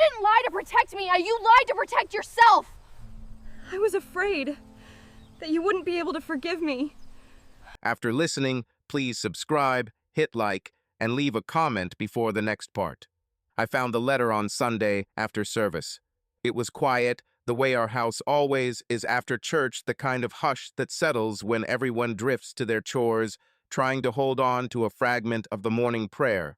didn't lie to protect me. You lied to protect yourself. I was afraid that you wouldn't be able to forgive me. After listening, please subscribe, hit like, and leave a comment before the next part. I found the letter on Sunday after service. It was quiet, the way our house always is after church, the kind of hush that settles when everyone drifts to their chores, trying to hold on to a fragment of the morning prayer.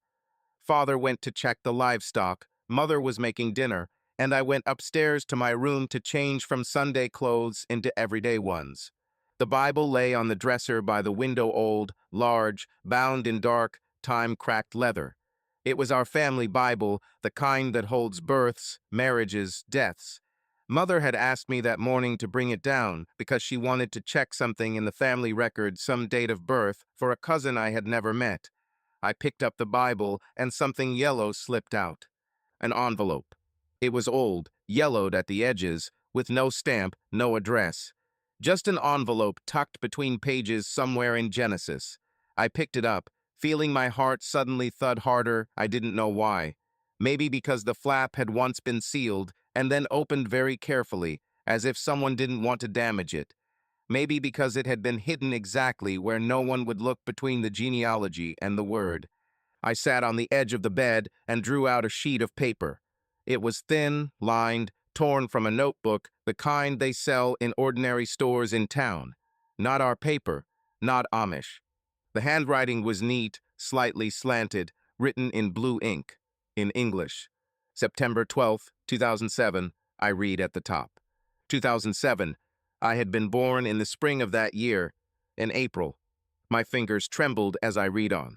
Father went to check the livestock, Mother was making dinner, and I went upstairs to my room to change from Sunday clothes into everyday ones. The Bible lay on the dresser by the window, old, large, bound in dark, time-cracked leather. It was our family Bible, the kind that holds births, marriages, deaths. Mother had asked me that morning to bring it down because she wanted to check something in the family record, some date of birth, for a cousin I had never met. I picked up the Bible and something yellow slipped out. An envelope. It was old, yellowed at the edges, with no stamp, no address. Just an envelope tucked between pages somewhere in Genesis. I picked it up, feeling my heart suddenly thud harder. I didn't know why. Maybe because the flap had once been sealed and then opened very carefully, as if someone didn't want to damage it. Maybe because it had been hidden exactly where no one would look between the genealogy and the word. I sat on the edge of the bed and drew out a sheet of paper. It was thin, lined, torn from a notebook, the kind they sell in ordinary stores in town. Not our paper, not Amish. The handwriting was neat, slightly slanted, written in blue ink, in English. September 12th, 2007, I read at the top. 2007, I had been born in the spring of that year, in April. My fingers trembled as I read on.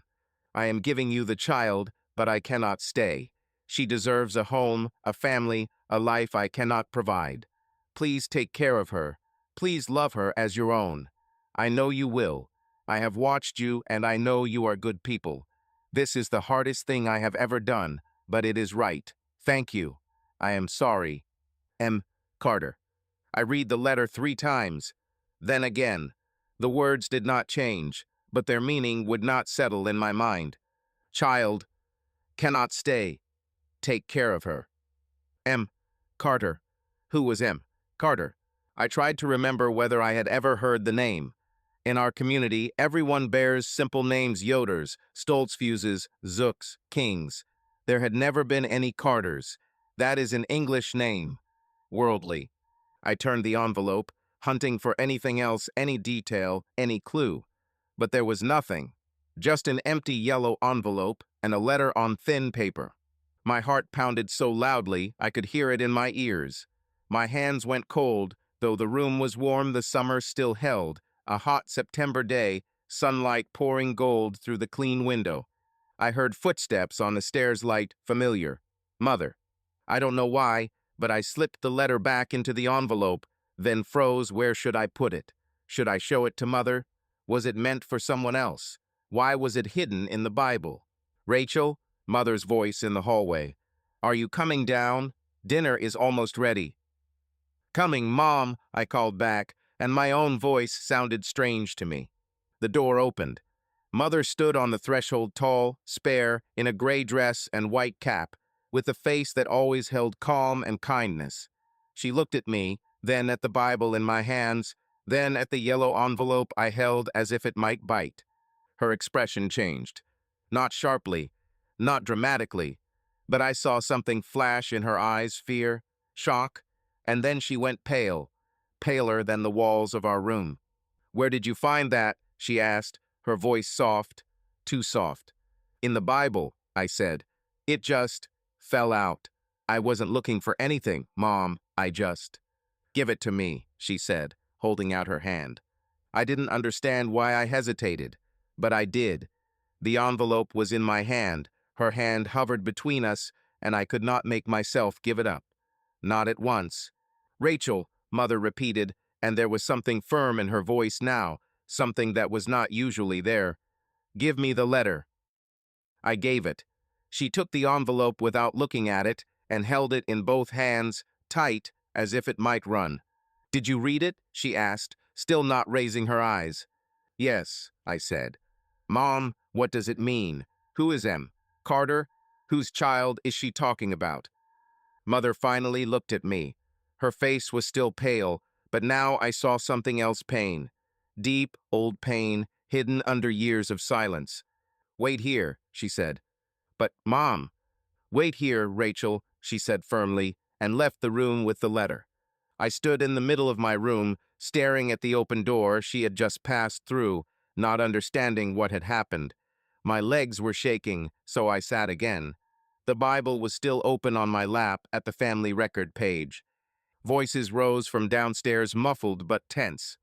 I am giving you the child, but I cannot stay. She deserves a home, a family, a life I cannot provide. Please take care of her. Please love her as your own. I know you will. I have watched you and I know you are good people. This is the hardest thing I have ever done, but it is right. Thank you. I am sorry. M. Carter. I read the letter 3 times. Then again. The words did not change, but their meaning would not settle in my mind. Child. Cannot stay. Take care of her. M. Carter. Who was M. Carter? I tried to remember whether I had ever heard the name. In our community, everyone bears simple names: Yoders, Stoltzfuses, Zooks, Kings. There had never been any Carters. That is an English name. Worldly. I turned the envelope, hunting for anything else, any detail, any clue. But there was nothing. Just an empty yellow envelope and a letter on thin paper. My heart pounded so loudly I could hear it in my ears. My hands went cold, though the room was warm. The summer still held. A hot September day, sunlight pouring gold through the clean window. I heard footsteps on the stairs, light, familiar. Mother. I don't know why, but I slipped the letter back into the envelope, then froze. Where should I put it? Should I show it to Mother? Was it meant for someone else? Why was it hidden in the Bible? Rachel? Mother's voice in the hallway. Are you coming down? Dinner is almost ready. Coming, Mom, I called back, and my own voice sounded strange to me. The door opened. Mother stood on the threshold, tall, spare, in a gray dress and white cap, with a face that always held calm and kindness. She looked at me, then at the Bible in my hands, then at the yellow envelope I held as if it might bite. Her expression changed. Not sharply, not dramatically, but I saw something flash in her eyes: fear, shock, and then she went pale, paler than the walls of our room. Where did you find that? She asked, her voice soft, too soft. In the Bible, I said. It just fell out. I wasn't looking for anything, Mom, I just. Give it to me, she said, holding out her hand. I didn't understand why I hesitated, but I did. The envelope was in my hand. Her hand hovered between us, and I could not make myself give it up. Not at once. Rachel, Mother repeated, and there was something firm in her voice now, something that was not usually there. Give me the letter. I gave it. She took the envelope without looking at it and held it in both hands, tight, as if it might run. Did you read it? She asked, still not raising her eyes. Yes, I said. Mom, what does it mean? Who is M. Carter? Whose child is she talking about? Mother finally looked at me. Her face was still pale, but now I saw something else: pain. Deep, old pain, hidden under years of silence. "Wait here," she said. "But, Mom—" "Wait here, Rachel," she said firmly, and left the room with the letter. I stood in the middle of my room, staring at the open door she had just passed through, not understanding what had happened. My legs were shaking, so I sat again. The Bible was still open on my lap at the family record page. Voices rose from downstairs, muffled but tense.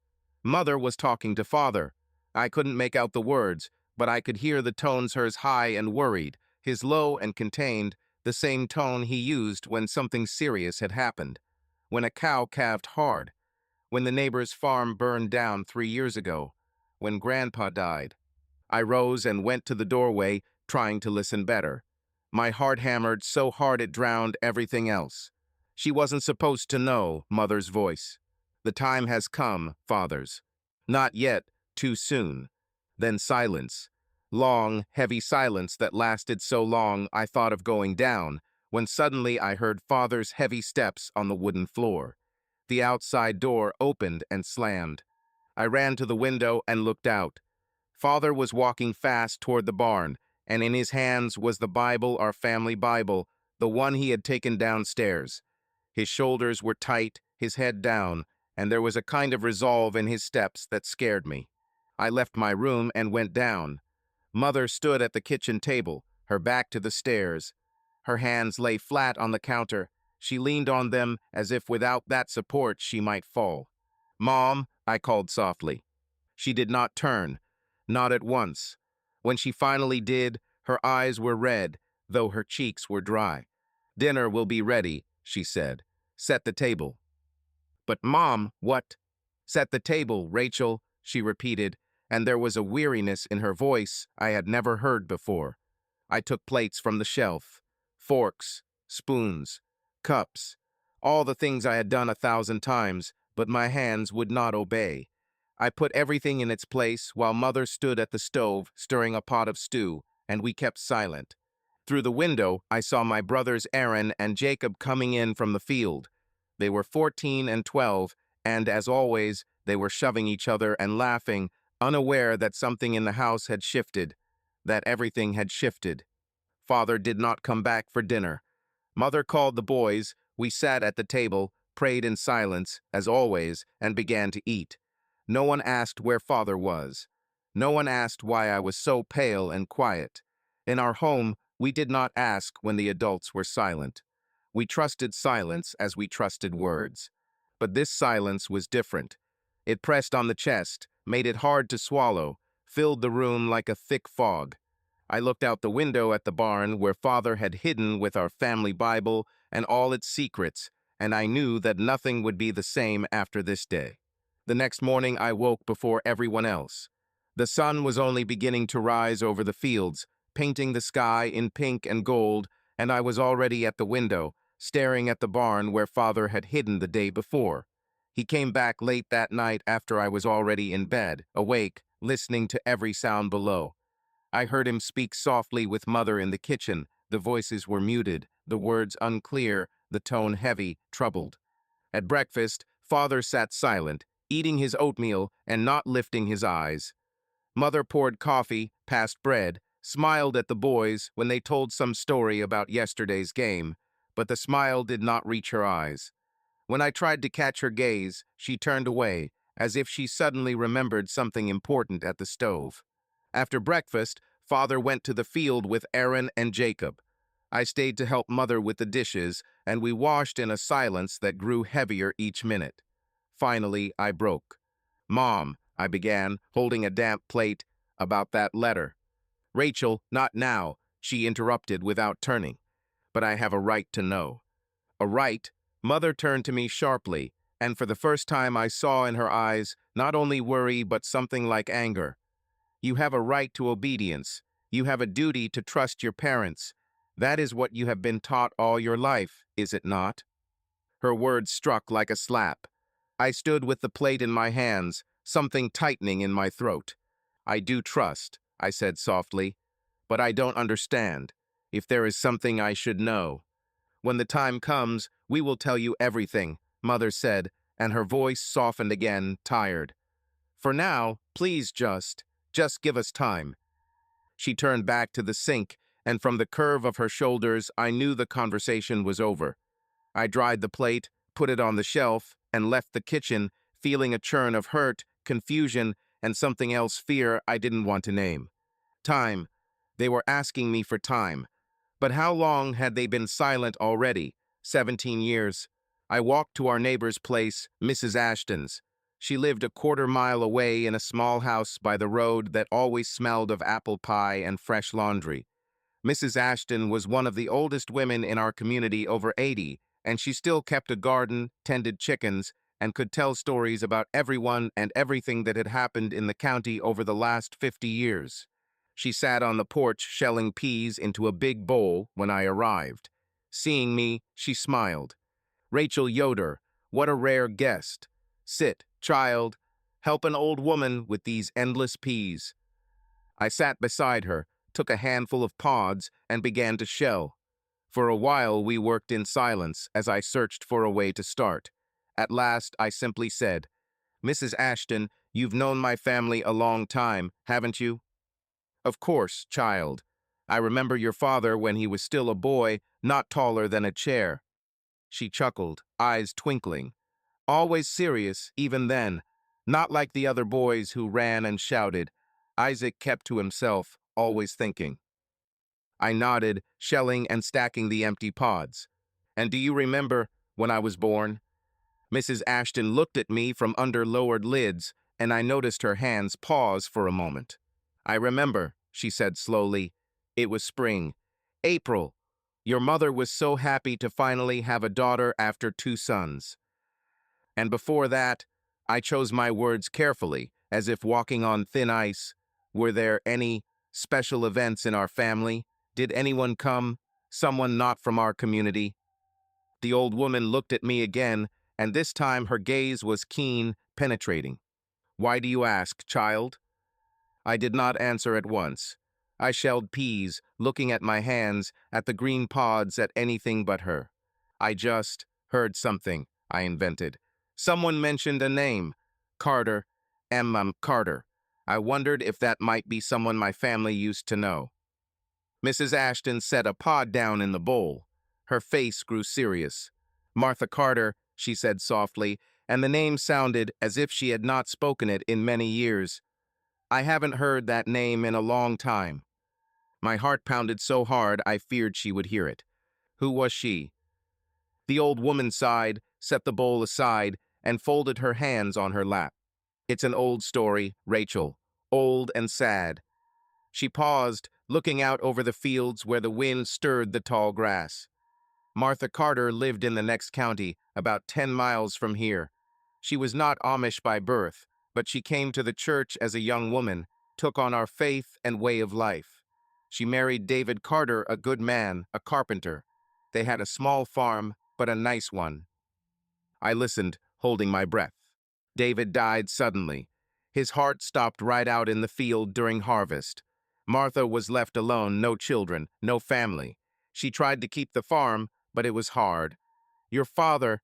Mother was talking to Father. I couldn't make out the words, but I could hear the tones, hers high and worried, his low and contained, the same tone he used when something serious had happened. When a cow calved hard. When the neighbor's farm burned down 3 years ago. When Grandpa died. I rose and went to the doorway, trying to listen better. My heart hammered so hard it drowned everything else. She wasn't supposed to know, Mother's voice. "The time has come, Father's." "Not yet, too soon." Then silence. Long, heavy silence that lasted so long I thought of going down, when suddenly I heard Father's heavy steps on the wooden floor. The outside door opened and slammed. I ran to the window and looked out. Father was walking fast toward the barn, and in his hands was the Bible, our family Bible, the one he had taken downstairs. His shoulders were tight, his head down, and there was a kind of resolve in his steps that scared me. I left my room and went down. Mother stood at the kitchen table, her back to the stairs. Her hands lay flat on the counter. She leaned on them as if without that support she might fall. "Mom," I called softly. She did not turn, not at once. When she finally did, her eyes were red, though her cheeks were dry. "Dinner will be ready," she said. "Set the table." "But Mom, what—" "Set the table, Rachel," she repeated, and there was a weariness in her voice I had never heard before. I took plates from the shelf. Forks, spoons, cups, all the things I had done 1,000 times, but my hands would not obey. I put everything in its place while Mother stood at the stove stirring a pot of stew, and we kept silent. Through the window, I saw my brothers Aaron and Jacob coming in from the field. They were 14 and 12, and as always, they were shoving each other and laughing, unaware that something in the house had shifted, that everything had shifted. Father did not come back for dinner. Mother called the boys. We sat at the table, prayed in silence, as always, and began to eat. No one asked where Father was. No one asked why I was so pale and quiet. In our home, we did not ask when the adults were silent. We trusted silence as we trusted words. But this silence was different. It pressed on the chest, made it hard to swallow, filled the room like a thick fog. I looked out the window at the barn where Father had hidden with our family Bible and all its secrets, and I knew that nothing would be the same after this day. The next morning I woke before everyone else. The sun was only beginning to rise over the fields, painting the sky in pink and gold, and I was already at the window, staring at the barn where Father had hidden the day before. He came back late that night after I was already in bed, awake, listening to every sound below. I heard him speak softly with Mother in the kitchen. The voices were muted, the words unclear, the tone heavy, troubled. At breakfast, Father sat silent, eating his oatmeal and not lifting his eyes. Mother poured coffee, passed bread, smiled at the boys when they told some story about yesterday's game, but the smile did not reach her eyes. When I tried to catch her gaze, she turned away, as if she suddenly remembered something important at the stove. After breakfast, Father went to the field with Aaron and Jacob. I stayed to help Mother with the dishes, and we washed in a silence that grew heavier each minute. Finally, I broke. "Mom," I began, holding a damp plate, "about that letter." "Rachel, not now," she interrupted without turning. "But I have a right to know." "A right?" Mother turned to me sharply, and for the first time I saw in her eyes not only worry but something like anger. "You have a right to obedience. You have a duty to trust your parents. That is what you have been taught all your life, is it not?" Her words struck like a slap. I stood with the plate in my hands, something tightening in my throat. "I do trust," I said softly, "but I don't understand. If there is something I should know." When the time comes, we will tell you everything, Mother said, and her voice softened again, tired. For now, please just give us time. She turned back to the sink, and from the curve of her shoulders, I knew the conversation was over. I dried the plate, put it on the shelf, and left the kitchen, feeling a churn of hurt, confusion, and something else, fear I didn't want to name. Time. They were asking me for time. But how long had they been silent already? 17 years. I walked to our neighbor's place, Mrs. Ashton's. She lived a quarter-mile away in a small house by the road that always smelled of apple pie and fresh laundry. Mrs. Ashton was one of the oldest women in our community, over 80, and she still kept a garden, tended chickens, and could tell stories about everyone and everything that had happened in the county over the last 50 years. She sat on the porch shelling peas into a big bowl when I arrived. Seeing me, she smiled. "Rachel Yoder, what a rare guest. Sit, child. Help an old woman with these endless peas." I sat beside her, took a handful of pods, and began to shell. For a while we worked in silence as I searched for a way to start. At last I simply said, "Mrs. Ashton, you've known my family a long time, haven't you?" "Of course, child. I remember your father when he was still a boy, not taller than a chair." She chuckled, eyes twinkling. "Always serious, even then. Not like the other boys who ran and shouted. Isaac kept to himself, always thinking." I nodded, shelling and stacking the empty pods. "And do you remember when I was born?" Mrs. Ashton looked at me from under lowered lids, and I noticed her hands pause for a moment. "I remember," she said slowly. "It was spring. April. Your mother was so happy to finally have a daughter after 2 sons. And before that, I chose my words carefully, as if walking on thin ice. Were there any special events in our family? Did anyone come? Someone not from our community?" The old woman looked at me again, and this time her gaze was keen, penetrating. "Why do you ask, child?" I did not answer at once. I shelled peas, looking at my hands, at the green pods, at anything but her. "I just heard something," I invented. "Someone mentioned a name. Carter. Carter. I wondered if that might be someone my family used to know." Mrs. Ashton set a pod down in the bowl. Her face grew serious. "Martha Carter," she said softly, and the name sounded as if she had not spoken it in many years. "I haven't heard that name in a long time." My heart pounded so hard I feared she would hear it. "Who was she?" The old woman sighed, set the bowl aside, and folded her hands on her lap. "It's an old story, Rachel. Old and sad." She paused, looking out over the fields where the wind stirred the tall grass. "Martha Carter lived in the next county, about 10 miles from here. She was not Amish by birth, but she came to the church as a young woman, took on our faith and way of life. She married David Carter, a good man, a carpenter. They had a small farm, but a nice one." I listened, holding my breath. David died suddenly. His heart stopped right out in the field during harvest. Martha was left alone, no children, no family. She tried to keep the farm, but it was hard. "Your father,"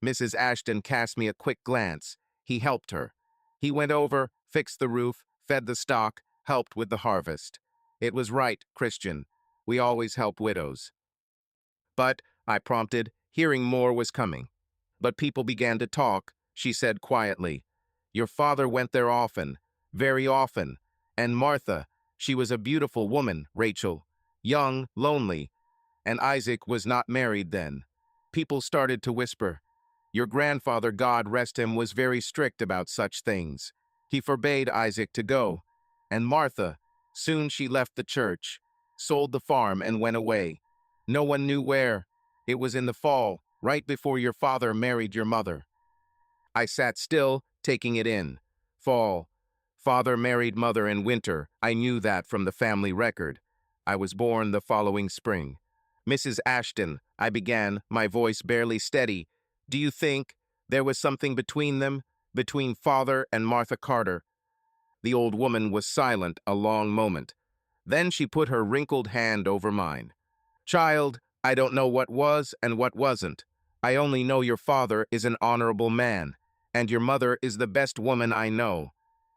Mrs. Ashton cast me a quick glance. "He helped her. He went over, fixed the roof, fed the stock, helped with the harvest. It was right, Christian. We always help widows." "But," I prompted, hearing more was coming. "But people began to talk," she said quietly. "Your father went there often, very often. And Martha, she was a beautiful woman, Rachel. Young, lonely. And Isaac was not married then. People started to whisper. Your grandfather, God rest him, was very strict about such things. He forbade Isaac to go. And Martha, soon she left the church, sold the farm and went away. No one knew where. It was in the fall, right before your father married your mother." I sat still, taking it in. Fall. Father married mother in winter. I knew that from the family record. I was born the following spring. "Mrs. Ashton," I began, my voice barely steady, "do you think there was something between them, between father and Martha Carter?" The old woman was silent a long moment. Then she put her wrinkled hand over mine. "Child, I don't know what was and what wasn't. I only know your father is an honorable man, and your mother is the best woman I know.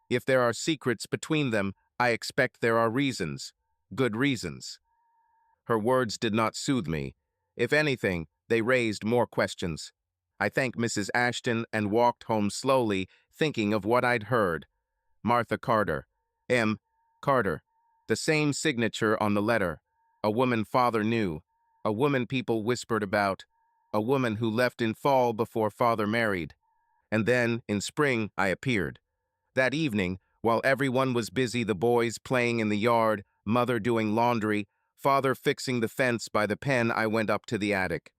If there are secrets between them, I expect there are reasons. Good reasons. Her words did not soothe me. If anything, they raised more questions. I thanked Mrs. Ashton and walked home slowly, thinking of what I'd heard. Martha Carter. M. Carter. The same signature on the letter. A woman father knew. A woman people whispered about. A woman who left in fall before father married. And then, in spring, I appeared. That evening, while everyone was busy, the boys playing in the yard, mother doing laundry, father fixing the fence by the pen, I went up to the attic.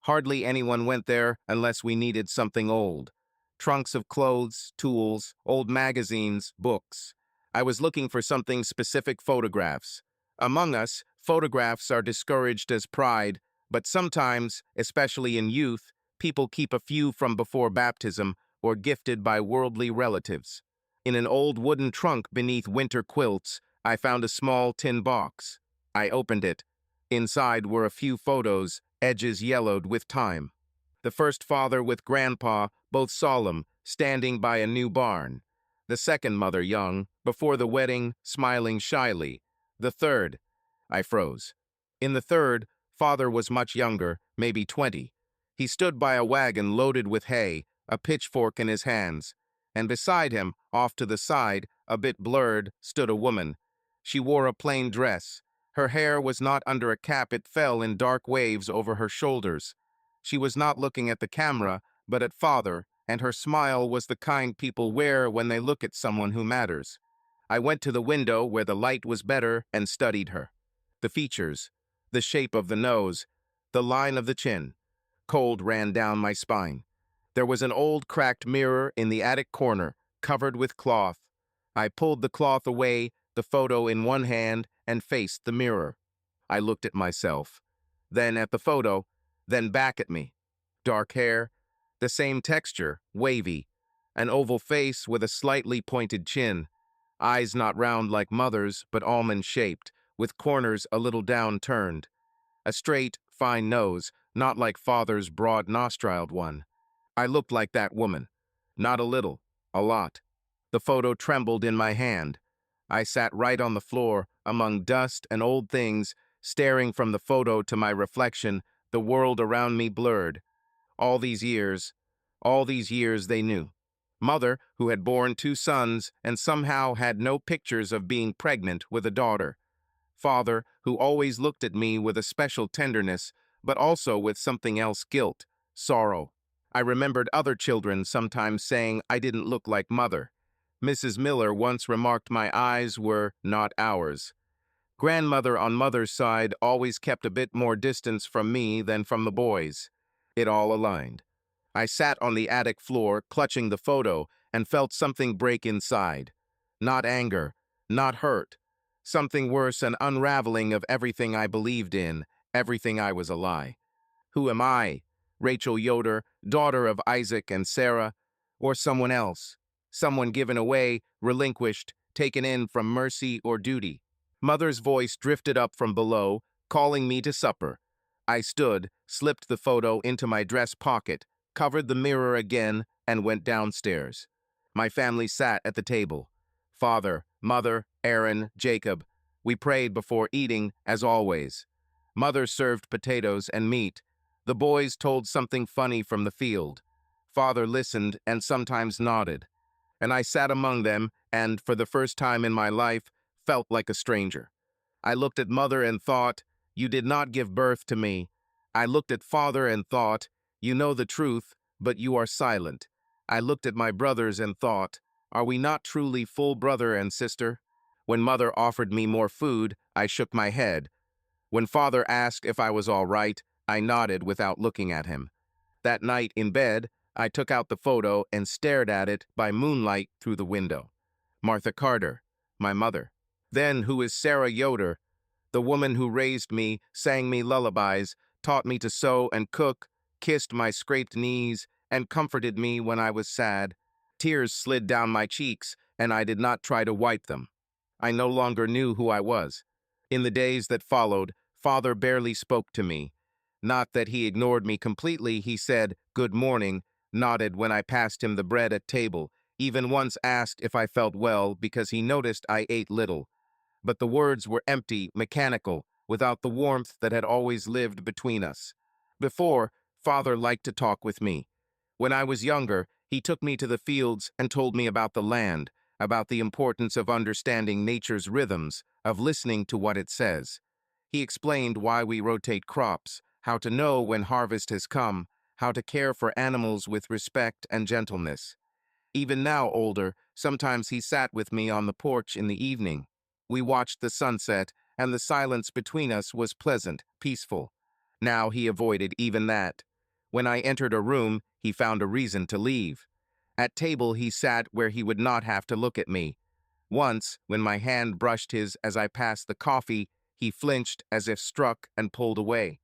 Hardly anyone went there unless we needed something old. Trunks of clothes, tools, old magazines, books. I was looking for something specific: photographs. Among us, photographs are discouraged as pride, but sometimes, especially in youth, people keep a few from before baptism or gifted by worldly relatives. In an old wooden trunk beneath winter quilts, I found a small tin box. I opened it. Inside were a few photos, edges yellowed with time. The first father with grandpa, both solemn, standing by a new barn. The second mother young, before the wedding, smiling shyly. The third. I froze. In the third, father was much younger, maybe 20. He stood by a wagon loaded with hay, a pitchfork in his hands. And beside him, off to the side, a bit blurred, stood a woman. She wore a plain dress. Her hair was not under a cap, it fell in dark waves over her shoulders. She was not looking at the camera, but at father, and her smile was the kind people wear when they look at someone who matters. I went to the window where the light was better and studied her. The features, the shape of the nose, the line of the chin. Cold ran down my spine. There was an old cracked mirror in the attic corner, covered with cloth. I pulled the cloth away, the photo in one hand, and faced the mirror. I looked at myself, then at the photo, then back at me. Dark hair, the same texture, wavy, an oval face with a slightly pointed chin, eyes not round like mother's, but almond-shaped, with corners a little down-turned, a straight, fine nose, not like father's broad-nostriled one. I looked like that woman. Not a little, a lot. The photo trembled in my hand. I sat right on the floor, among dust and old things, staring from the photo to my reflection, the world around me blurred. All these years they knew. Mother, who had borne 2 sons and somehow had no pictures of being pregnant with a daughter. Father, who always looked at me with a special tenderness, but also with something else: guilt, sorrow. I remembered other children sometimes saying I didn't look like mother. Mrs. Miller once remarked my eyes were not ours. Grandmother on mother's side always kept a bit more distance from me than from the boys. It all aligned. I sat on the attic floor, clutching the photo, and felt something break inside. Not anger, not hurt. Something worse, an unraveling of everything I believed in, everything I was a lie. Who am I? Rachel Yoder, daughter of Isaac and Sarah, or someone else? Someone given away, relinquished, taken in from mercy or duty? Mother's voice drifted up from below, calling me to supper. I stood, slipped the photo into my dress pocket, covered the mirror again, and went downstairs. My family sat at the table. Father, mother, Aaron, Jacob. We prayed before eating, as always. Mother served potatoes and meat. The boys told something funny from the field. Father listened and sometimes nodded. And I sat among them and, for the first time in my life, felt like a stranger. I looked at mother and thought, you did not give birth to me. I looked at father and thought, you know the truth, but you are silent. I looked at my brothers and thought, are we not truly full brother and sister? When mother offered me more food, I shook my head. When father asked if I was all right, I nodded without looking at him. That night in bed, I took out the photo and stared at it by moonlight through the window. Martha Carter, my mother. Then who is Sarah Yoder, the woman who raised me, sang me lullabies, taught me to sew and cook, kissed my scraped knees, and comforted me when I was sad. Tears slid down my cheeks, and I did not try to wipe them. I no longer knew who I was. In the days that followed, father barely spoke to me. Not that he ignored me completely. He said, "Good morning," nodded when I passed him the bread at table, even once asked if I felt well because he noticed I ate little. But the words were empty, mechanical, without the warmth that had always lived between us. Before, Father liked to talk with me. When I was younger, he took me to the fields and told me about the land, about the importance of understanding nature's rhythms, of listening to what it says. He explained why we rotate crops, how to know when harvest has come, how to care for animals with respect and gentleness. Even now older, sometimes he sat with me on the porch in the evening. We watched the sunset, and the silence between us was pleasant, peaceful. Now he avoided even that. When I entered a room, he found a reason to leave. At table he sat where he would not have to look at me. Once, when my hand brushed his as I passed the coffee, he flinched as if struck and pulled away.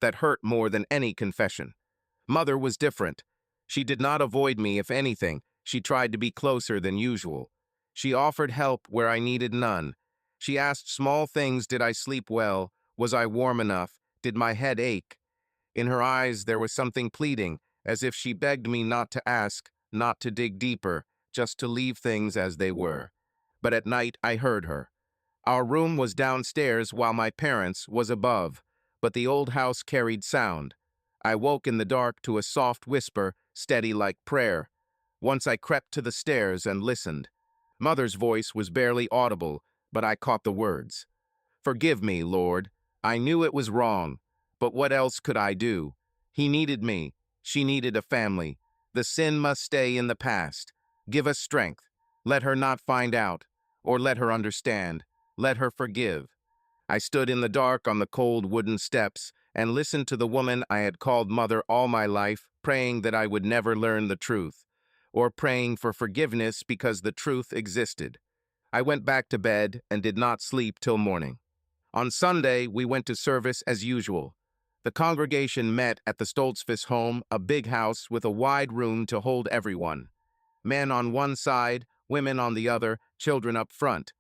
That hurt more than any confession. Mother was different. She did not avoid me, if anything. She tried to be closer than usual. She offered help where I needed none. She asked small things: did I sleep well? Was I warm enough? Did my head ache? In her eyes there was something pleading, as if she begged me not to ask, not to dig deeper, just to leave things as they were. But at night I heard her. Our room was downstairs while my parents' was above, but the old house carried sound. I woke in the dark to a soft whisper, steady like prayer. Once I crept to the stairs and listened. Mother's voice was barely audible, but I caught the words. "Forgive me, Lord. I knew it was wrong, but what else could I do? He needed me. She needed a family. The sin must stay in the past. Give us strength. Let her not find out, or let her understand. Let her forgive." I stood in the dark on the cold wooden steps and listened to the woman I had called mother all my life, praying that I would never learn the truth, or praying for forgiveness because the truth existed. I went back to bed and did not sleep till morning. On Sunday, we went to service as usual. The congregation met at the Stoltzfus home, a big house with a wide room to hold everyone. Men on one side, women on the other, children up front.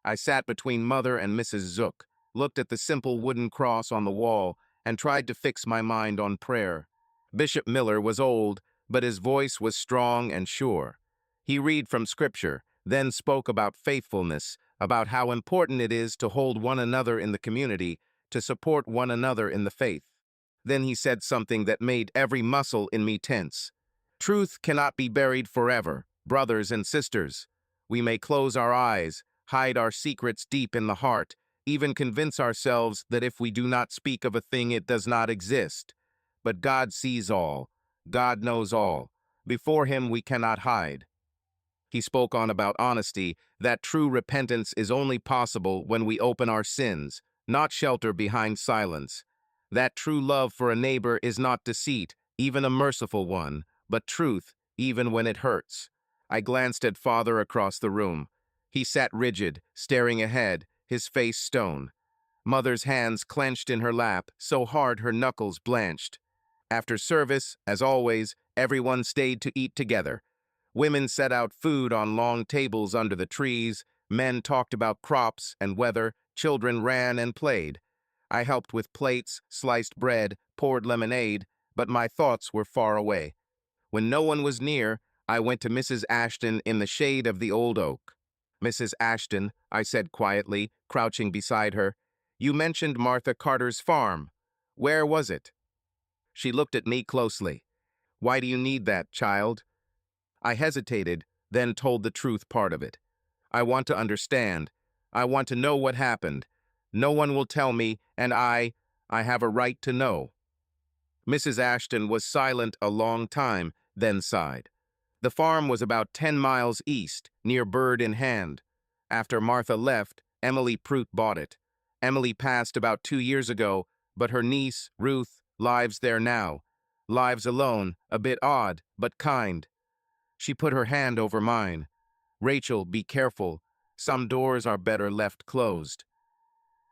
I sat between Mother and Mrs. Zook, looked at the simple wooden cross on the wall, and tried to fix my mind on prayer. Bishop Miller was old, but his voice was strong and sure. He read from Scripture, then spoke about faithfulness, about how important it is to hold one another in the community, to support one another in the faith. Then he said something that made every muscle in me tense. Truth cannot be buried forever, brothers and sisters. We may close our eyes, hide our secrets deep in the heart, even convince ourselves that if we do not speak of a thing, it does not exist. But God sees all. God knows all. Before him we cannot hide. He spoke on about honesty, that true repentance is only possible when we open our sins, not shelter behind silence. That true love for a neighbor is not deceit, even a merciful one, but truth, even when it hurts. I glanced at Father across the room. He sat rigid, staring ahead, his face stone. Mother's hands clenched in her lap, so hard her knuckles blanched. After service, as always, everyone stayed to eat together. Women set out food on long tables under the trees, men talked about crops and weather, children ran and played. I helped with plates, sliced bread, poured lemonade, but my thoughts were far away. When no one was near, I went to Mrs. Ashton in the shade of the old oak. "Mrs. Ashton," I said quietly, crouching beside her, "you mentioned Martha Carter's farm. Where was it?" She looked at me closely. "Why do you need that, child?" I hesitated, then told the truth part of it. "I want to understand. I want to know what happened. No one will tell me, and I have a right to know." Mrs. Ashton was silent a long time, then sighed. The farm was about 10 miles east, near Bird in Hand. After Martha left, Emily Prout bought it. Emily passed about 2 years ago, but her niece, Ruth, lives there now. Lives alone, a bit odd, but kind. She put her hand over mine. "Rachel, be careful. Some doors are better left closed."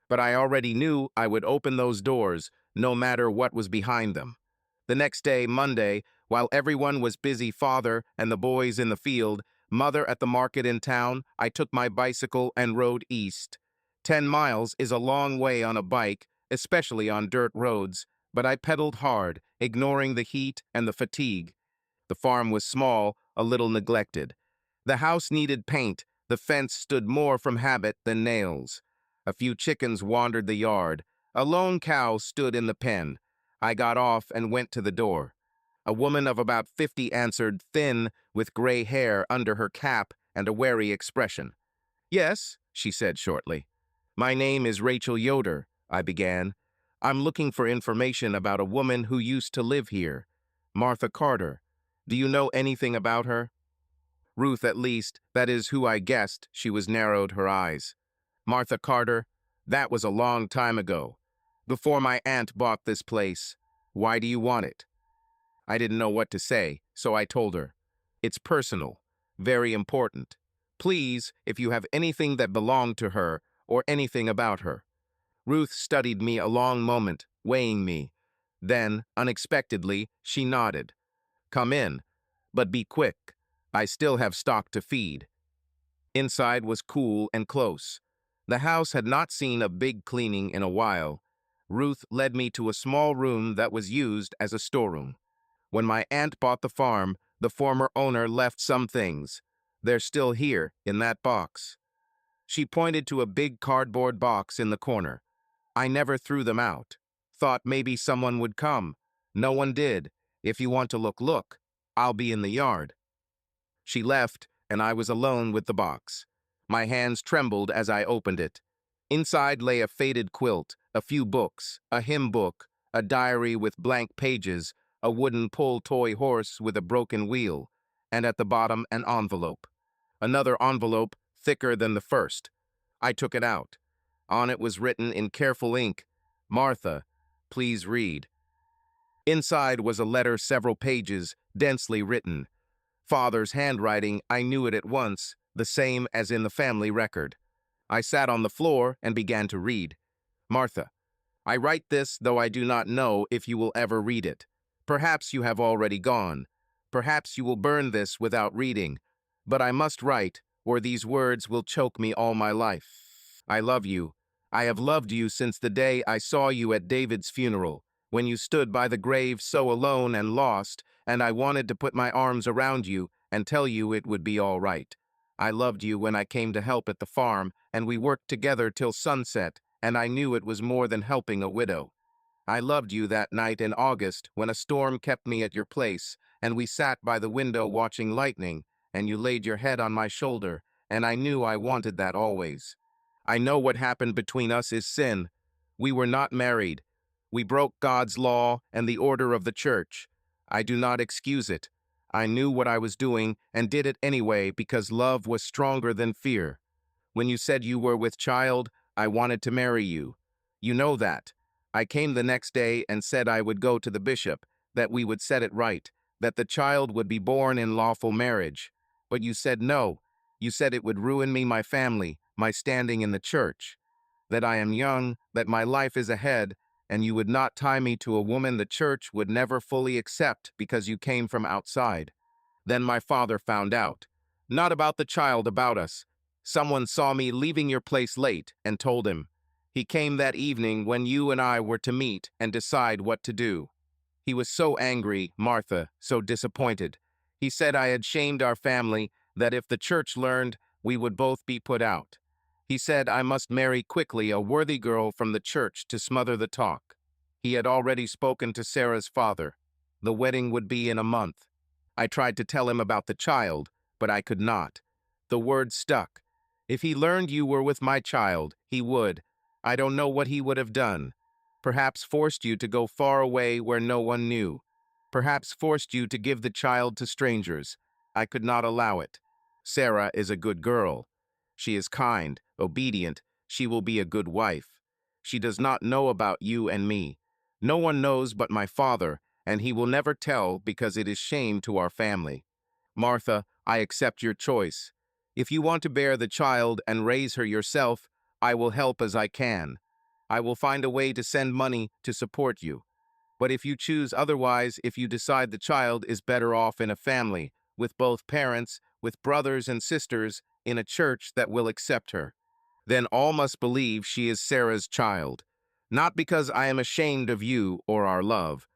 But I already knew I would open those doors, no matter what was behind them. The next day, Monday, while everyone was busy, Father and the boys in the field, Mother at the market in town, I took my bicycle and rode east. 10 miles is a long way on a bike, especially on dirt roads, but I pedaled hard, ignoring the heat and the fatigue. The farm was small, a little neglected. The house needed paint, the fence stood more from habit than nails. A few chickens wandered the yard. A lone cow stood in the pen. I got off and went to the door. A woman of about 50 answered, thin, with gray hair under her cap and a wary expression. "Yes," she said shortly. "My name is Rachel Yoder," I began. "I'm looking for information about a woman who used to live here. Martha Carter. Do you know anything about her?" Ruth, at least, that is who I guessed. She was narrowed her eyes. "Martha Carter? That was a long time ago. Before my aunt bought this place. Why do you want it?" I didn't know what to say, so I told her. "It's personal. Very important. Please, if you have anything that belonged to her, or anything about her." Ruth studied me a long moment, weighing me. Then, unexpectedly, she nodded. "Come in. But be quick. I still have stock to feed." Inside was cool and close. The house had not seen a big cleaning in a while. Ruth led me to a small room that was used as a storeroom. When my aunt bought the farm, the former owner left some things. They're still here, in that box. She pointed to a big cardboard box in the corner. "I never threw them out. Thought maybe someone would come. No one did. If you want to look. I'll be in the yard." She left, and I was alone with the box. My hands trembled as I opened it. Inside lay a faded quilt, a few books, a hymn book, a diary with blank pages, a wooden pull toy horse with a broken wheel, and at the bottom an envelope. Another envelope, thicker than the first. I took it out. On it was written in careful ink, "Martha, please read." Inside was a letter several pages, densely written. Father's handwriting, I knew it at once, the same as in the family record. I sat on the floor and began to read. "Martha, I write this though I do not know if you will ever read it. Perhaps you have already gone. Perhaps you will burn this without reading. But I must write, or these words will choke me all my life. I love you. I have loved you since the day I saw you at David's funeral, when you stood by the grave so alone and lost, and I wanted to put my arms around you and tell you it would be all right. I loved you when I came to help at the farm, and we worked together till sunset, and I knew it was more than helping a widow. I loved you that night in August when a storm kept me at your place, and we sat by the window watching lightning, and you laid your head on my shoulder, and I knew I wanted that always. I know what happened between us is sin. We were not married. We broke God's law and the order of the church. I do not excuse it. I knew what I was doing and did it anyway because love was stronger than fear. When you said you were with child, I wanted to marry you. You know that. I came the next day and said I would go to the bishop, that we would set it right, that the child would be born in lawful marriage. But you said no. You said it would ruin me, my family, my standing in the church, that I am young, that my life is ahead, and you would not tie me to a woman the church would never fully accept because you came from outside. Then my father found out. Not about the child, about us. Someone saw me leaving your place late and told him. He came that evening when you and I were to meet and decide what to do. He was so angry, Martha, so disappointed. He said I had shamed our family, that if the church learned, we would both be put out. He said I must marry quickly a worthy girl from the church to smother the talk. He had already spoken to Sarah's father. The wedding would be in a month. I tried to tell him about the child, but I could not. The word stuck. If he learned you were with my child, he would. I don't know what he would have done. Perhaps forced you to go far away where no one knew. Perhaps forced you to give the child to strangers. I could not allow it. Sarah is a good girl. She is kind, obedient. She will be a good wife. She does not know about you and me. No one knows but my father, and he will never tell because it is shame to our family. Martha, I accept your choice. If you want to bear the child and raise her yourself, I will help as I can. I will find a way to send money to support you. But if you choose otherwise, if you decide the child is better off in a family, with both parents, with brothers and sisters, in a church that will accept her, then all must believe she is Sarah's child. Not because I am ashamed of you or our love,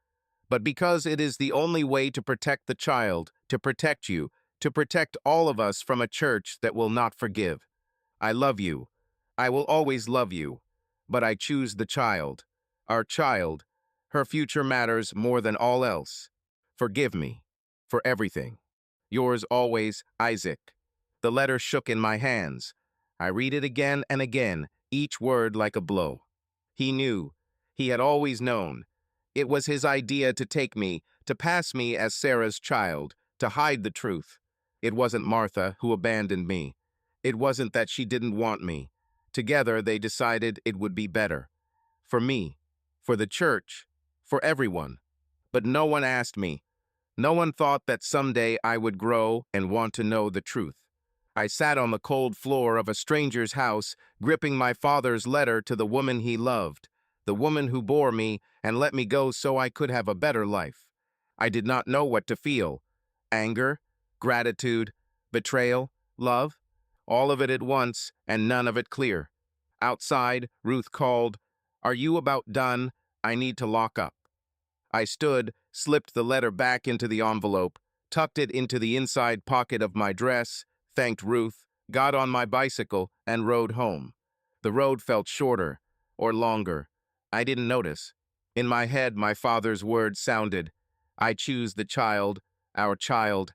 but because it is the only way to protect the child, to protect you, to protect all of us from a church that will not forgive. I love you. I will always love you. But I choose the child. Our child. Her future matters more than all else. Forgive me. For everything. Yours always, Isaac. The letter shook in my hands. I read it again and again, each word like a blow. He knew. He had always known. It was his idea to take me, to pass me as Sarah's child, to hide the truth. It wasn't Martha who abandoned me. It wasn't that she didn't want me. Together, they decided it would be better. For me, for the church, for everyone. But no one asked me. No one thought that someday I would grow and want to know the truth. I sat on the cold floor of a stranger's house, gripping my father's letter to the woman he loved, the woman who bore me and let me go so I could have a better life. I did not know what to feel. Anger, gratitude, betrayal, love, all of it at once and none of it clear. Outside, Ruth called, "Are you about done? I need to lock up." I stood, slipped the letter back into the envelope, tucked it into the inside pocket of my dress, thanked Ruth, got on my bicycle, and rode home. The road felt shorter, or longer. I didn't notice. In my head, my father's words sounded, "I choose the child, our child."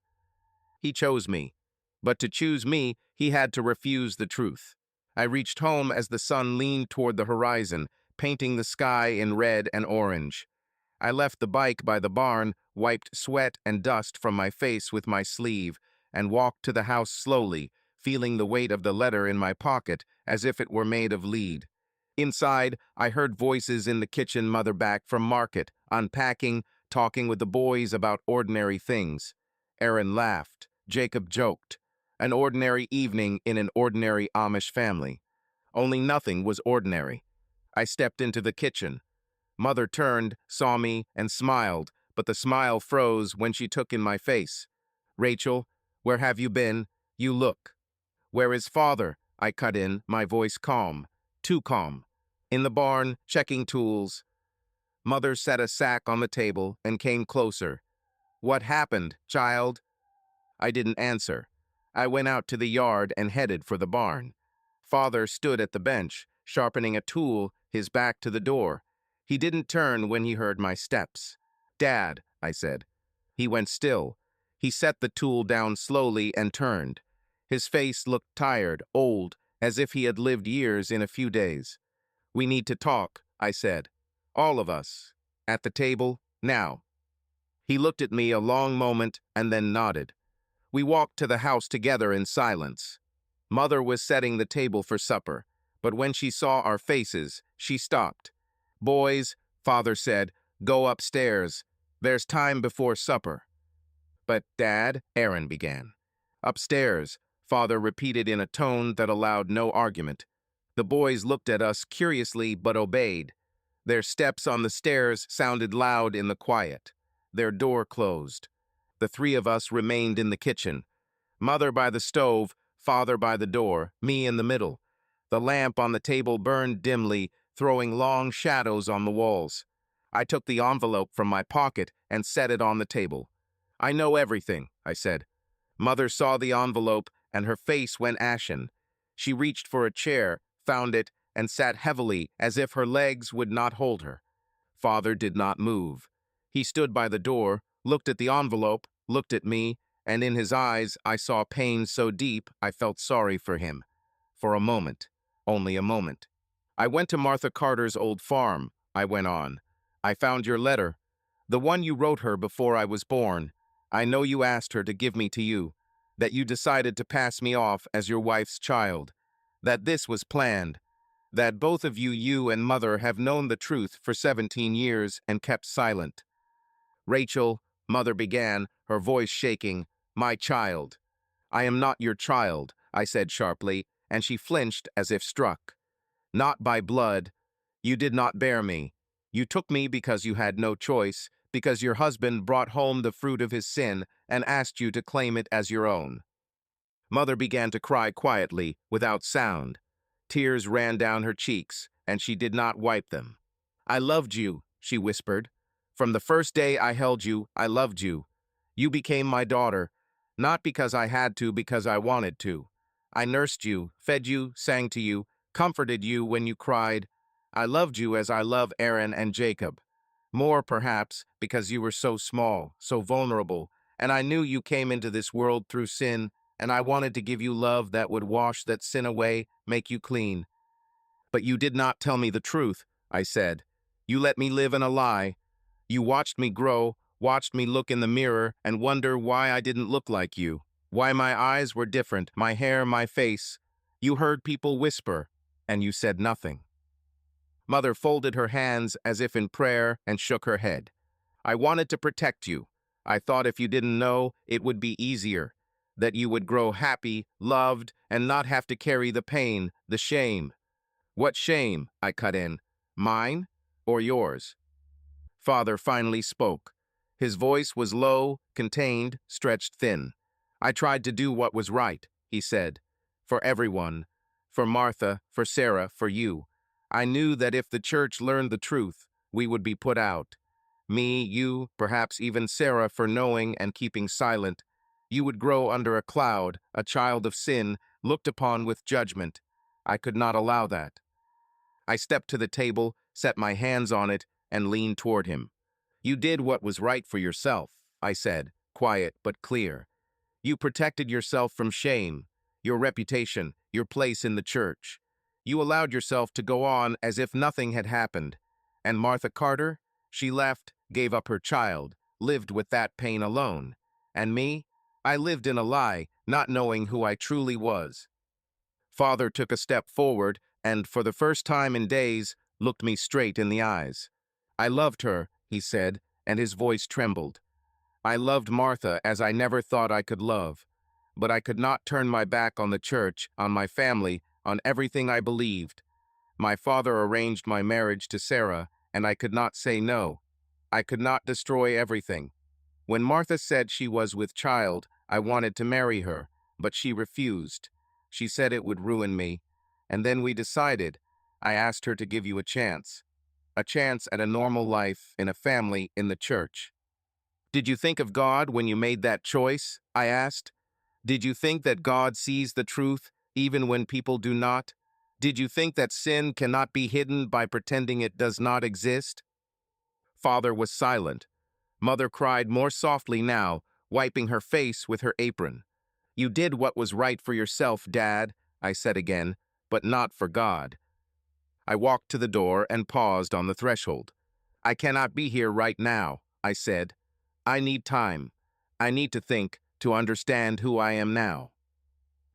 He chose me. But to choose me, he had to refuse the truth. I reached home as the sun leaned toward the horizon, painting the sky in red and orange. I left the bike by the barn, wiped sweat and dust from my face with my sleeve, and walked to the house slowly, feeling the weight of the letter in my pocket as if it were made of lead. Inside, I heard voices in the kitchen, mother back from market, unpacking, talking with the boys about ordinary things. Aaron laughed. Jacob joked. An ordinary evening in an ordinary Amish family. Only nothing was ordinary. I stepped into the kitchen. Mother turned, saw me, and smiled, but the smile froze when she took in my face. "Rachel, where have you been? You look." "Where is father?" I cut in, my voice calm. Too calm. "In the barn, checking tools." Mother set a sack on the table and came closer. "What happened, child?" I didn't answer. I went out to the yard and headed for the barn. Father stood at the bench, sharpening a tool, his back to the door. He didn't turn when he heard my steps. "Dad," I said. He went still. He set the tool down slowly and turned. His face looked tired, old, as if he had lived years in a few days. "We need to talk," I said. "All of us. At the table, now." He looked at me a long moment and then nodded. We walked to the house together in silence. Mother was setting the table for supper, but when she saw our faces, she stopped. "Boys," Father said, "go upstairs. There's time before supper." "But, Dad," Aaron began. "Upstairs," Father repeated in a tone that allowed no argument. The boys looked at us curiously but obeyed. Their steps on the stairs sounded loud in the quiet. Their door closed. The three of us remained in the kitchen. Mother by the stove, Father by the door, me in the middle. The lamp on the table burned dimly, throwing long shadows on the walls. I took the envelope from my pocket and set it on the table. "I know everything," I said. Mother saw the envelope and her face went ashen. She reached for a chair, found it, and sat heavily as if her legs would not hold her. Father did not move. He stood by the door, looked at the envelope, looked at me, and in his eyes I saw pain so deep I felt sorry for him. For a moment, only a moment. "I went to Martha Carter's old farm," I went on. "I found your letter, the one you wrote her before I was born. I know you asked her to give me to you, that you decided to pass me off as your wife's child, that this was planned, that both of you, you and Mother, have known the truth for 17 years and kept silent." "Rachel," Mother began, her voice shaking, "my child." "I am not your child," I said sharply, and she flinched as if struck. "Not by blood. You did not bear me. You took me because you had no choice, because your husband brought home the fruit of his sin and asked you to claim it as your own." Mother began to cry quietly, without sound. Tears ran down her cheeks, and she did not wipe them. I loved you, she whispered. From the first day I held you, I loved you. You became my daughter, not because I had to, because I wanted to. I nursed you, fed you, sang to you, comforted you when you cried. I loved you as I love Aaron and Jacob. More, perhaps, because you were so small, so vulnerable, and I knew you came into this world through sin, and I wanted to give you love that would wash that sin away, make you clean. But you did not tell me the truth, I said. You let me live in a lie. You watched me grow, watched me look in the mirror and wonder why I didn't look like you, why my eyes were different, my hair, my face. You heard people whisper, and you said nothing. Mother folded her hands as if in prayer and shook her head. I wanted to protect you. I thought if you didn't know, it would be easier, that you would grow happy, loved, and not have to carry the pain, the shame. What shame? I cut in. Mine or yours? Father finally spoke. His voice was low, contained, stretched thin. I tried to do what was right, he said. For everyone. For Martha, for Sarah, for you. I knew that if the church learned the truth, we would be put out. Me, you, perhaps even Sarah for knowing and keeping silent. You would grow under a cloud, a child of sin, looked upon with judgment. I could not allow that. I stepped to the table, set my hands on it, and leaned toward him. You did what was right for yourself, I said, quiet but clear. You protected yourself from shame, your reputation, your place in the church. You allowed yourself to go on as if nothing had happened. And Martha Carter? She left, gave up her child, lived with that pain alone. And me? I lived in a lie, not knowing who I truly was. Father took a step forward and, for the first time in days, looked me straight in the eyes. I loved her, he said, and his voice trembled. I loved Martha as I never thought I could love. But I could not turn my back on the church, on my family, on everything I believed. My father arranged my marriage to Sarah, and I could not say no. I could not destroy everything. When Martha said she was with child, I wanted to marry her, but she refused. She said it would ruin me. And then we decided. I asked her to give you a chance at a normal life, in a family, in the church. Did you think of God when you made that choice? I asked. Did you think that God sees the truth, even when people do not? Did you think that sin cannot be hidden by pretending it does not exist? Father was silent. Mother cried more softly now, wiping her face with her apron. You did what was right for yourself, Dad, I said again, but not for God. I walked to the door and paused on the threshold. I cannot be here right now, I said. I need time. I need to think, to understand who I am now.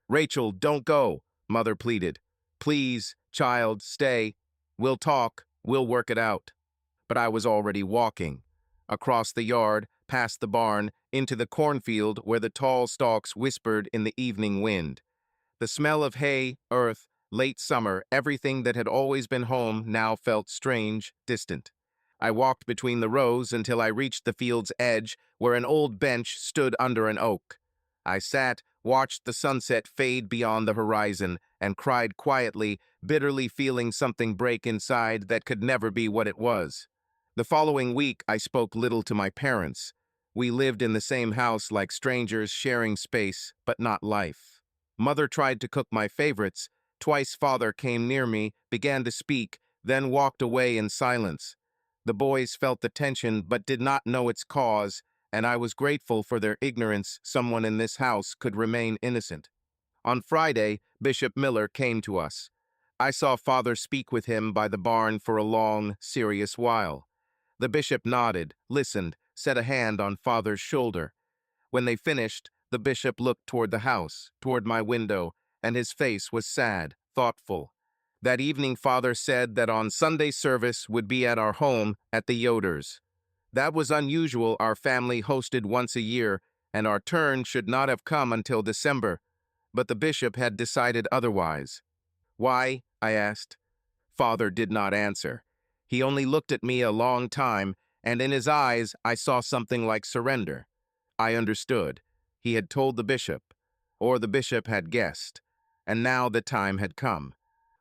Rachel, don't go, Mother pleaded. Please, child, stay. We'll talk. We'll work it out. But I was already walking. Across the yard, past the barn, into the cornfield where the tall stalks whispered in the evening wind. The smell of hay, earth, late summer, everything that had always been home now felt strange, distant. I walked between the rows until I reached the field's edge where an old bench stood under an oak. I sat, watched the sunset fade beyond the horizon, and cried quietly, bitterly feeling something break inside that could never be what it was. The following week, I spoke little to my parents. We lived in the same house like strangers, sharing space, but not life. Mother tried to cook my favorites. Twice Father came near me, began to speak, then walked away in silence. The boys felt the tension but did not know its cause, and I was grateful for their ignorance. Someone in this house could remain innocent. On Friday, Bishop Miller came to us. I saw Father speak with him by the barn for a long, serious while. The bishop nodded, listened, set a hand on Father's shoulder. When they finished, the bishop looked toward the house, toward my window, and his face was sad, thoughtful. That evening, Father said that on Sunday service would be at our home at the Yoders. That was unusual. Our family hosted once a year, and our turn should not have come until December. But the bishop had decided otherwise. Why? I asked. Father did not answer. He only looked at me a long time, and in his eyes I saw something like surrender. I understood. He had told the bishop, or the bishop had guessed, and now the time had come.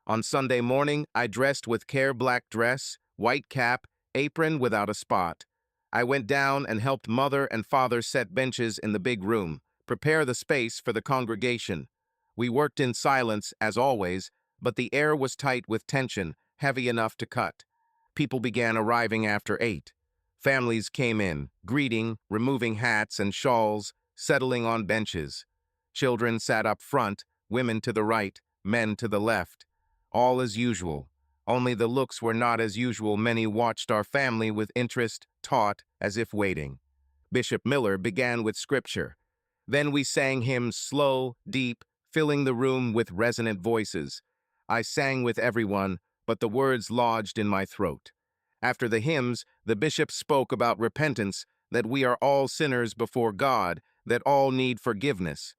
On Sunday morning, I dressed with care black dress, white cap, apron without a spot. I went down and helped mother and father set benches in the big room, prepare the space for the congregation. We worked in silence, as always, but the air was tight with tension, heavy enough to cut. People began arriving after 8. Families came in, greeting, removing hats and shawls, settling on benches. Children sat up front, women to the right, men to the left. All as usual. Only the looks were not as usual. Many watched our family with interest, taut, as if waiting. Bishop Miller began with scripture. Then we sang hymns slow, deep, filling the room with resonant voices. I sang with everyone, but the words lodged in my throat. After the hymns, the bishop spoke about repentance, that we are all sinners before God, that all need forgiveness,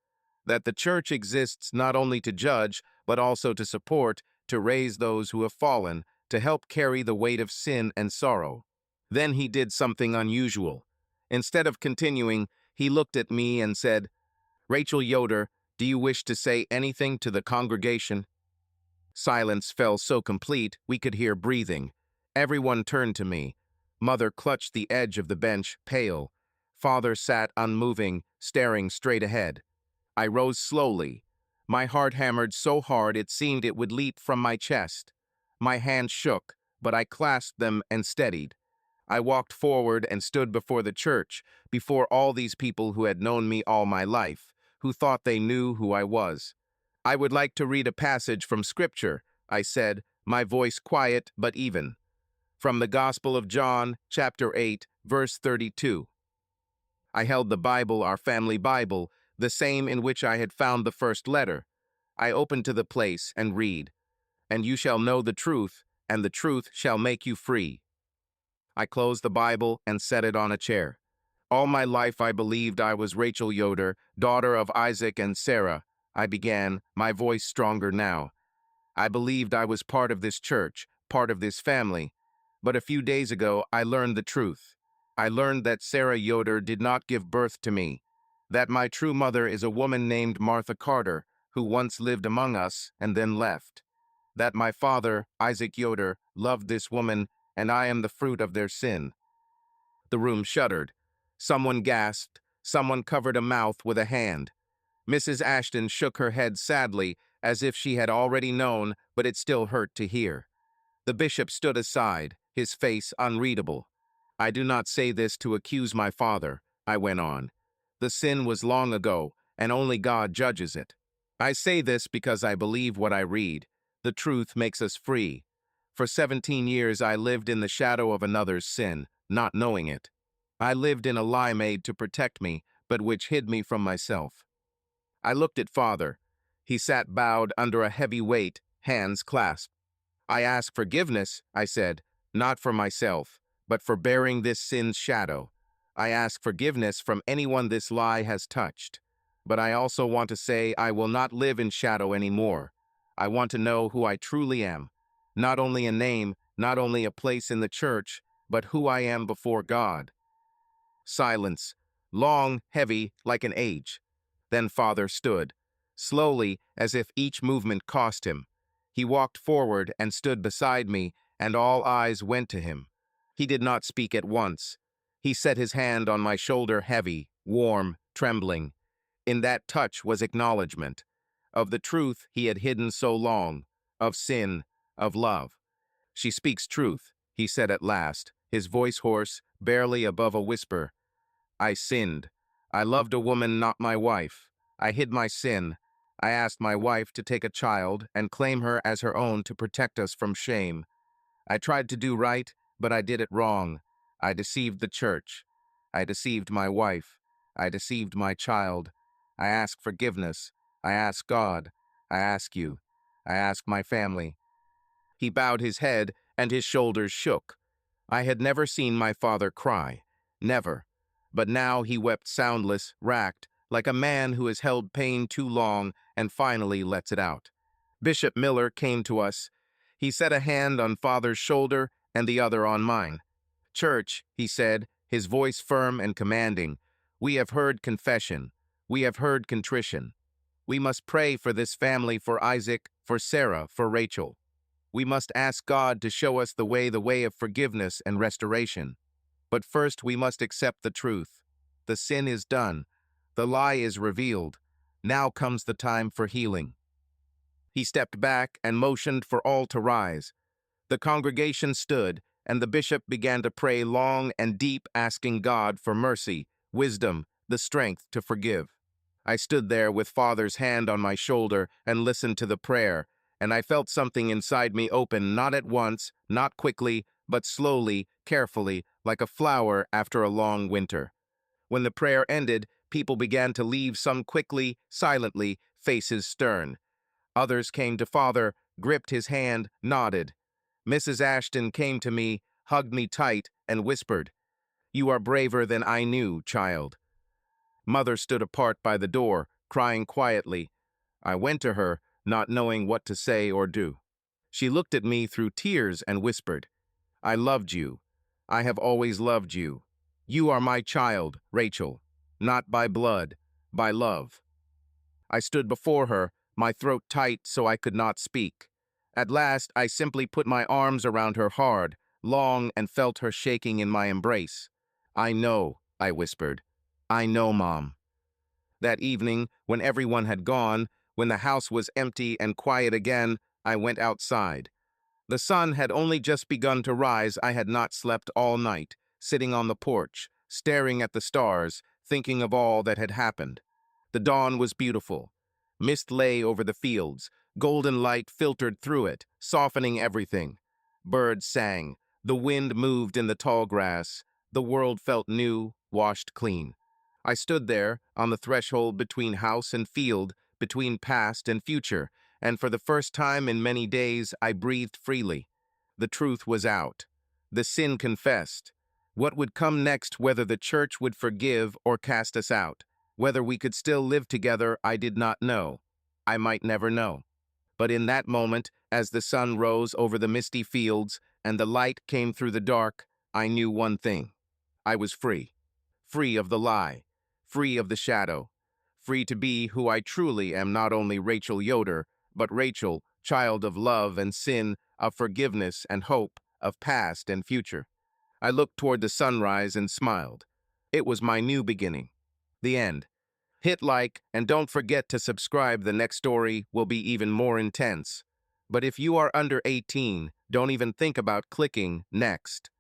that the church exists not only to judge, but also to support, to raise those who have fallen, to help carry the weight of sin and sorrow. Then he did something unusual. Instead of continuing, he looked at me and said, "Rachel Yoder, do you wish to say anything to the congregation?" Silence fell so complete we could hear breathing. Everyone turned to me. Mother clutched the edge of the bench, pale. Father sat unmoving, staring straight ahead. I rose slowly. My heart hammered so hard it seemed it would leap from my chest. My hands shook, but I clasped them and steadied. I walked forward and stood before the church, before all these people who had known me all my life, who thought they knew who I was. "I would like to read a passage from Scripture," I said, my voice quiet but even. From the Gospel of John, chapter 8, verse 32. I held the Bible, our family Bible, the same in which I had found the first letter. I opened to the place and read, "And you shall know the truth, and the truth shall make you free." I closed the Bible and set it on a chair. All my life I believed I was Rachel Yoder, daughter of Isaac and Sarah. I began, my voice stronger now. I believed I was part of this church, part of this family. But a few days ago, I learned the truth. I learned that Sarah Yoder did not give birth to me, that my true mother is a woman named Martha Carter, who once lived among us and then left, that my father, Isaac Yoder, loved this woman, and I am the fruit of their sin. The room shuddered. Someone gasped. Someone covered a mouth with a hand. Mrs. Ashton shook her head sadly, as if she had already known, but it still hurt to hear. The bishop stood aside, his face unreadable. "I do not say this to accuse my father," I went on. "The sin was long ago, and only God judges it. I say this because I believe what I read. The truth makes us free. For 17 years I lived in the shadow of another's sin, not knowing it. I lived in a lie made to protect me, but which hid me from myself." I looked at Father. He sat bowed under a heavy weight, hands clasped. "I ask forgiveness," I said, "not for myself, but for bearing this sin's shadow. I ask forgiveness from anyone this lie has touched. But I also want to say I will not live in shadow anymore. I want to know who I truly am. Not only a name, not only a place in the church, but who I am before God." Silence, long, heavy, like an age. Then Father stood, slowly, as if each movement cost him. He walked forward and stood beside me, and all eyes went to him. He did not speak at once. He set his hand on my shoulder, heavy, warm, trembling. In that touch was acknowledgement of the truth he had hidden so long, of sin, of love. "She speaks truth," he said at last, his voice hoarse, barely above a whisper. "I sinned. I loved a woman not my wife. I hid my sin. I asked my wife to take a child and claim her as her own to protect us from shame. I tried to do right, but I did it wrong. I deceived the church. I deceived my wife. I deceived my child. I ask forgiveness. I ask God. I ask you. I ask my family." He bowed his head, and his shoulders shook. I had never seen my father cry. Never. But now he wept soundless, racked, like a man who has held pain too long and finally lets it out. Bishop Miller came to us. He set a hand on Father's shoulder and the other on mine. "Church," he said, his voice firm and commanding, "we have heard confession. We have heard contrition. We must pray for this family, for Isaac, for Sarah, for Rachel. We must ask God to show us the way of forgiveness and restoration. But first we must accept the truth. The sin is done. The lie is revealed. Now comes the time for healing. He stepped back and motioned for all to rise. The congregation stood, and the bishop began to pray long and deep, asking God for mercy, wisdom, the strength to forgive. I stood there with Father's hand on my shoulder and listened to the prayer, and I felt something inside me open, not at once, not quickly, but slowly, carefully, like a flower after a long winter. When the prayer ended, people began to leave, some quickly, silently, faces stern. Others came to Father, gripped his hand, nodded. Mrs. Ashton came to me, hugged me tight, and whispered, "You are braver than I knew, child." Mother stood apart by the door, crying quietly. I went to her, not knowing what to say or do. She looked at me through tears and whispered, "I loved you. I have always loved you. You are my child, Rachel, not by blood, by love." I stood before her, my throat tight so I could not speak. At last, I simply put my arms around her hard, long, and felt her shaking in my embrace. "I know," I whispered. "I know, Mom." That evening, when everyone had gone, when the house was empty and quiet again, I went outside. The sun had only just begun to rise. I had not slept all night, sitting on the porch, staring at the stars, thinking of all that had happened. The dawn was beautiful. Mist lay over the fields. Golden light filtered through it, softening everything. Birds sang. The wind moved in the tall grass. The world felt new, washed clean. I stood there, on the threshold between house and field, between past and future, and for the first time in many days I breathed freely. The truth was out. The sin confessed. What would come next, whether the church would forgive or cast us out, whether we could still live together, I did not know. I might never know. But in that moment, as the sun rose over the misty fields and the light came through the dark, I knew one thing. I was free. Free of the lie. Free of the shadow. Free to be who I truly am, not only Rachel Yoder, but Rachel, child of love and sin, of forgiveness and hope, of past and future. I looked toward the sunrise and smiled. It was my new beginning. The end. Hit like and don't forget to subscribe. The next story will be even more intense. But if you are under 18, don't even think about clicking next.